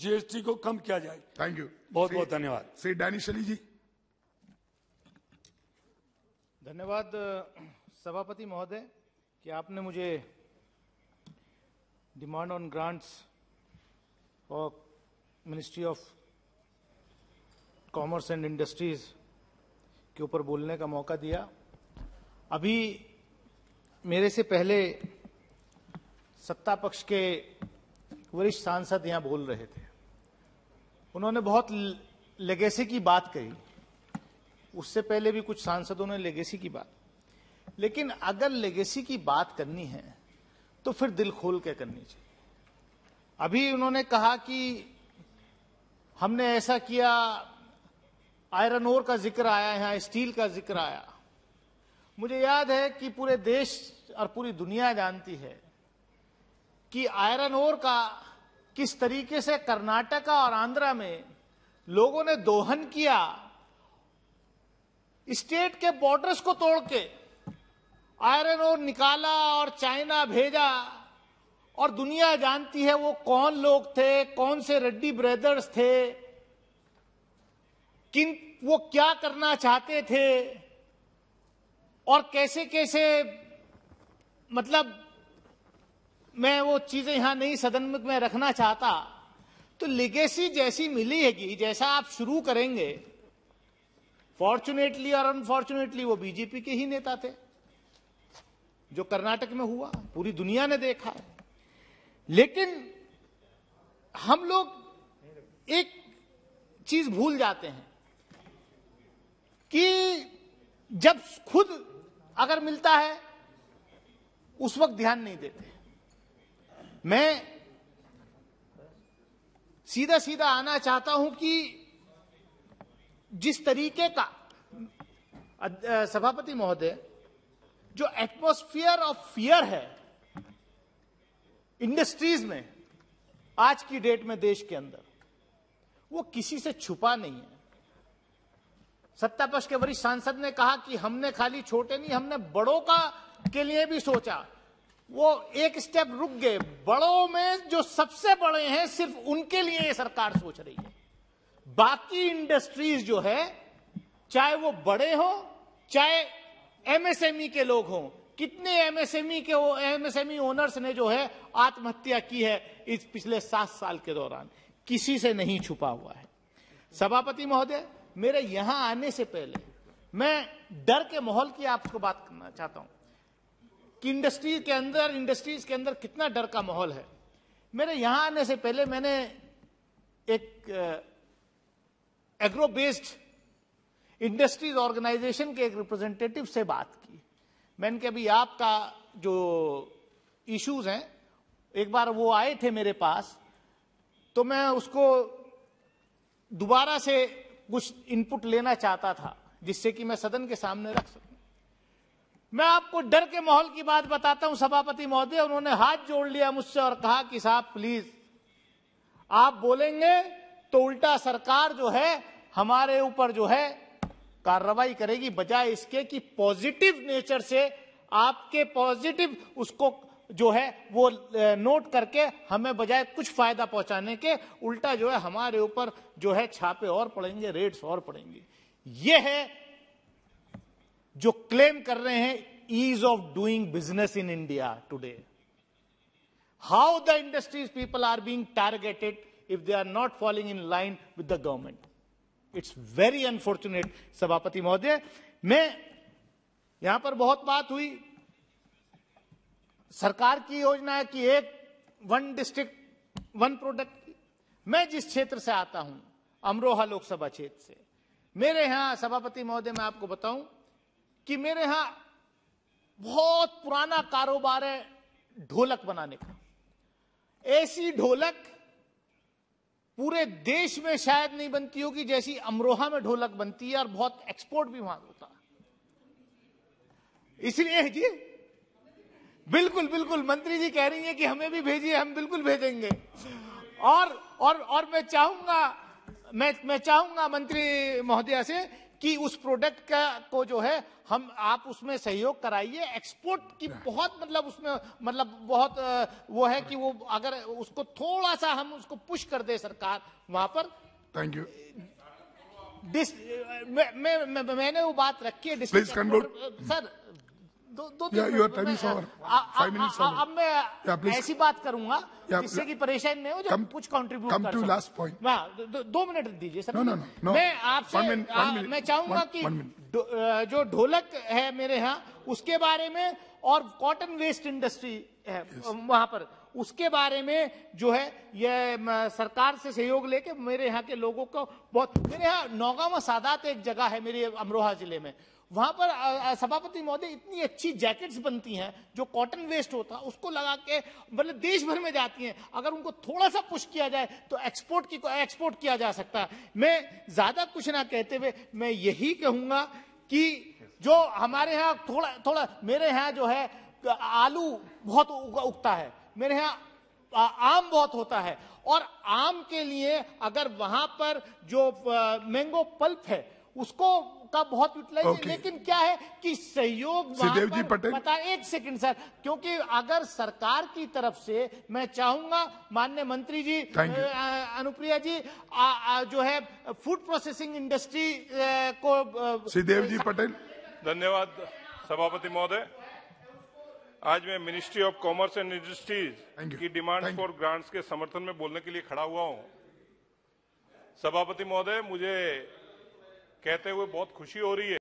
GST को कम किया जाए। Thank you. बहुत बहुत धन्यवाद। श्री डैनिश अली जी। धन्यवाद सभापति महोदय कि आपने मुझे डिमांड ऑन ग्रांट्स और ministry of commerce and industries के ऊपर बोलने का मौका दिया। अभी मेरे से पहले सत्ता पक्ष के वरिष्ठ सांसद यहां बोल रहे थे। उन्होंने बहुत लेगेसी की बात कही, उससे पहले भी कुछ सांसदों ने लेगेसी की बात। लेकिन अगर लेगेसी की बात करनी है तो फिर दिल खोल के करनी चाहिए। अभी उन्होंने कहा कि हमने ऐसा किया, आयरन ओर का जिक्र आया, यहां स्टील का जिक्र आया। मुझे याद है कि पूरे देश और पूरी दुनिया जानती है कि आयरन ओर का किस तरीके से कर्नाटका और आंध्रा में लोगों ने दोहन किया, स्टेट के बॉर्डर्स को तोड़ के आयरन ओर निकाला और चाइना भेजा। और दुनिया जानती है वो कौन लोग थे, कौन से रेड्डी ब्रदर्स थे, वो क्या करना चाहते थे और कैसे कैसे, मतलब मैं वो चीजें यहां नहीं सदन में रखना चाहता। तो लेगेसी जैसी मिली है कि जैसा आप शुरू करेंगे, फॉर्चुनेटली और अनफॉर्चुनेटली वो बीजेपी के ही नेता थे। जो कर्नाटक में हुआ पूरी दुनिया ने देखा है। लेकिन हम लोग एक चीज भूल जाते हैं कि जब खुद अगर मिलता है उस वक्त ध्यान नहीं देते। मैं सीधा सीधा आना चाहता हूं कि जिस तरीके का सभापति महोदय जो एटमॉस्फेयर ऑफ फियर है इंडस्ट्रीज में आज की डेट में देश के अंदर, वो किसी से छुपा नहीं है। सत्ता पक्ष के वरिष्ठ सांसद ने कहा कि हमने खाली छोटे नहीं, हमने बड़ों का के लिए भी सोचा। वो एक स्टेप रुक गए। बड़ों में जो सबसे बड़े हैं सिर्फ उनके लिए ये सरकार सोच रही है। बाकी इंडस्ट्रीज जो है, चाहे वो बड़े हो चाहे एमएसएमई के लोग हों, कितने एमएसएमई ओनर्स ने जो है आत्महत्या की है इस पिछले 7 साल के दौरान, किसी से नहीं छुपा हुआ है। सभापति महोदय, मेरे यहां आने से पहले मैं डर के माहौल की आपको बात करना चाहता हूं कि इंडस्ट्रीज के अंदर कितना डर का माहौल है। मेरे यहां आने से पहले मैंने एक एग्रो बेस्ड इंडस्ट्रीज ऑर्गेनाइजेशन के एक रिप्रेजेंटेटिव से बात की। मैंने कहा अभी आपका जो इश्यूज हैं, एक बार वो आए थे मेरे पास, तो मैं उसको दोबारा से कुछ इनपुट लेना चाहता था जिससे कि मैं सदन के सामने रख सकूं। मैं आपको डर के माहौल की बात बताता हूं सभापति महोदय। उन्होंने हाथ जोड़ लिया मुझसे और कहा कि साहब प्लीज, आप बोलेंगे तो उल्टा सरकार जो है हमारे ऊपर जो है कार्रवाई करेगी, बजाय इसके कि पॉजिटिव नेचर से आपके पॉजिटिव उसको जो है वो नोट करके हमें बजाय कुछ फायदा पहुंचाने के, उल्टा जो है हमारे ऊपर जो है छापे और पड़ेंगे, रेड्स और पड़ेंगे। ये है जो क्लेम कर रहे हैं ease of doing business in India today. How the industries people are being targeted if they are not following in line with the government. It's very unfortunate सभापति महोदय। मैं यहां पर बहुत बात हुई सरकार की योजना है कि एक 1 डिस्ट्रिक्ट 1 प्रोडक्ट। मैं जिस क्षेत्र से आता हूं, अमरोहा लोकसभा क्षेत्र से, मेरे यहां सभापति महोदय मैं आपको बताऊं कि मेरे यहां बहुत पुराना कारोबार है ढोलक बनाने का। ऐसी ढोलक पूरे देश में शायद नहीं बनती होगी जैसी अमरोहा में ढोलक बनती है, और बहुत एक्सपोर्ट भी वहां होता है। इसलिए जी बिल्कुल बिल्कुल मंत्री जी कह रही हैं कि हमें भी भेजिए, हम बिल्कुल भेजेंगे। और मैं चाहूंगा मंत्री महोदया से कि उस प्रोडक्ट का को जो है हम आप उसमें सहयोग कराइए। एक्सपोर्ट की बहुत मतलब उसमें मतलब बहुत वो है कि वो अगर उसको थोड़ा सा हम उसको पुश कर दे सरकार वहां पर। Thank you. मैंने वो बात रखी है। Please conclude. सर दो Yeah, your time is over. 5 minutes over. अब मैं Yeah, please. ऐसी बात करूंगा Yeah, जिससे कि परेशानी नहीं हो, जो कुछ कंट्रीब्यूट come कर to सकूं। last point. 2 मिनट दीजिए सर। No. मैं आपसे 1 minute. मैं चाहूंगा कि 1 minute. जो ढोलक है मेरे यहाँ उसके बारे में और कॉटन वेस्ट इंडस्ट्री है वहां पर उसके बारे में जो है ये सरकार से सहयोग लेके मेरे यहाँ के लोगों को बहुत। मेरे यहाँ नौगांव सादात एक जगह है मेरे अमरोहा जिले में, वहां पर सभापति महोदय इतनी अच्छी जैकेट्स बनती हैं जो कॉटन वेस्ट होता है उसको लगा के मतलब देश भर में जाती हैं। अगर उनको थोड़ा सा पुश किया जाए तो एक्सपोर्ट किया जा सकता है। मैं ज्यादा कुछ ना कहते हुए मैं यही कहूंगा कि जो हमारे यहाँ थोड़ा मेरे यहाँ जो है आलू बहुत उगता है, मेरे यहाँ आम बहुत होता है और आम के लिए अगर वहां पर जो मैंगो पल्प है उसको का बहुत यूटिलाइज Okay. लेकिन क्या है कि सहयोग वहां श्रीदेव जी पर पटेल। पता। एक सेकंड सर, क्योंकि अगर सरकार की तरफ से मैं चाहूंगा माननीय मंत्री जी Thank you. अनुप्रिया जी जो है फूड प्रोसेसिंग इंडस्ट्री को श्रीदेव जी पटेल। धन्यवाद सभापति महोदय। आज मैं ministry of commerce and Thank industries you. की demand Thank you. For grants के समर्थन में बोलने के लिए खड़ा हुआ हूं। सभापति महोदय, मुझे कहते हुए बहुत खुशी हो रही है